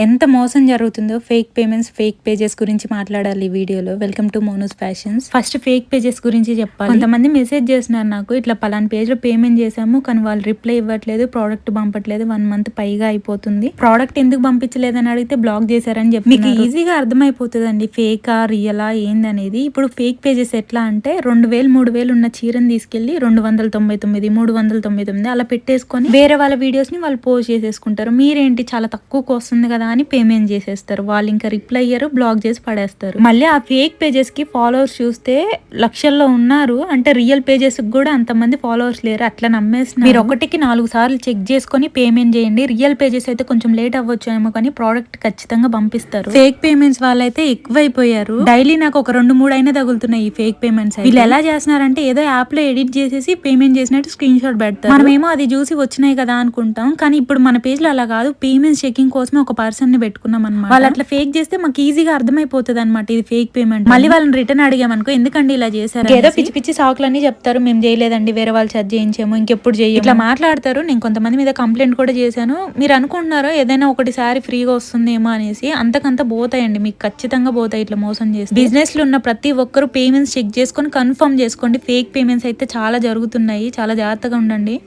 ఎంత మోసం జరుగుతుందో ఫేక్ పేమెంట్స్, ఫేక్ పేజెస్ గురించి మాట్లాడాలి ఈ వీడియోలో. Welcome to Monu's fashions. First fake pages గురించి చెప్పాలి. కొంతమంది మెసేజ్ చేసినారు నాకు, ఇట్లా పలానా పేజ్ లో పేమెంట్ చేసాము కానీ వాళ్ళు రిప్లై ఇవ్వట్లేదు, ప్రోడక్ట్ పంపట్లేదు, 1 month పైగా అయిపోతుంది, ప్రోడక్ట్ ఎందుకు పంపించలేదని అడిగితే బ్లాక్ చేశారని చెప్పి మీకు ఈజీగా అర్థమైపోతుందండి ఫేకా రియలా ఏందనేది. ఇప్పుడు ఫేక్ పేజెస్ ఎట్లా అంటే 2000 3000 ఉన్న చీరని తీసుకెళ్లి 299 399 అలా పెట్టేసుకొని వేరే వాళ్ళ వీడియోస్ ని వాళ్ళు పోస్ట్ చేసేసుకుంటారు. మీరేంటి చాలా తక్కువకు వస్తుంది కదా అని పేమెంట్ చేసేస్తారు. వాళ్ళు ఇంకా రిప్లై అయ్యారు, బ్లాక్ చేసి పడేస్తారు. మళ్ళీ ఆ ఫేక్ పేజెస్ కి ఫాలోవర్స్ చూస్తే లక్షల్లో ఉన్నారు, అంటే రియల్ పేజెస్ కూడా అంతమంది ఫాలోవర్స్ లేరు, అట్లా నమ్మేస్తున్నారు. మీరు ఒకటికి 4 సార్లు చెక్ చేసుకొని పేమెంట్ చేయండి. రియల్ పేజెస్ అయితే కొంచెం లేట్ అవ్వచ్చు ఏమో కానీ ప్రోడక్ట్ ఖచ్చితంగా పంపిస్తారు. ఫేక్ పేమెంట్స్ వాళ్ళైతే ఎక్కువైపోయారు. డైలీ నాకు ఒక 2-3 అయినా తగులుతున్నాయి ఈ ఫేక్ పేమెంట్స్. వీళ్ళు ఎలా చేస్తున్నారంటే ఏదో యాప్ లో ఎడిట్ చేసేసి పేమెంట్ చేసినట్టు స్క్రీన్ షాట్ పెడతారు. మనమేమో అది చూసి వచ్చినాయి కదా అనుకుంటాం, కానీ ఇప్పుడు మన పేజ్ లో అలా కాదు. పేమెంట్స్ చెకింగ్ కోసమే ఒక పర్సన్ ని పెట్టుకున్నాం అనమాట. వాళ్ళు అట్లా ఫేక్ చేస్తే మాకు ఈజీగా అర్థమైపోతుంది అనమాట ఇది ఫేక్ పేమెంట్. మళ్ళీ వాళ్ళని రిటర్న్ అడిగామనుకో ఎందుకండి ఇలా చేశారు, ఏదో పిచ్చి పిచ్చి సాకులన్నీ చెప్తారు. మేము చేయలేదండి, వేరే వాళ్ళు ఛార్జ్ చేయించాము, ఇంకెప్పుడు చేయ ఇట్లా మాట్లాడతారు. నేను కొంతమంది మీద కంప్లైంట్ కూడా చేశాను. మీరు అనుకుంటున్నారో ఏదైనా ఒకటి సారి ఫ్రీగా వస్తుందేమో అనేసి, అంతకంత పోతాయండి, మీకు ఖచ్చితంగా పోతాయి ఇట్లా మోసం చేసి. బిజినెస్ లో ఉన్న ప్రతి ఒక్కరు పేమెంట్స్ చెక్ చేసుకొని కన్ఫర్మ్ చేసుకోండి. ఫేక్ పేమెంట్స్ అయితే చాలా జరుగుతున్నాయి, చాలా జాగ్రత్తగా ఉండండి.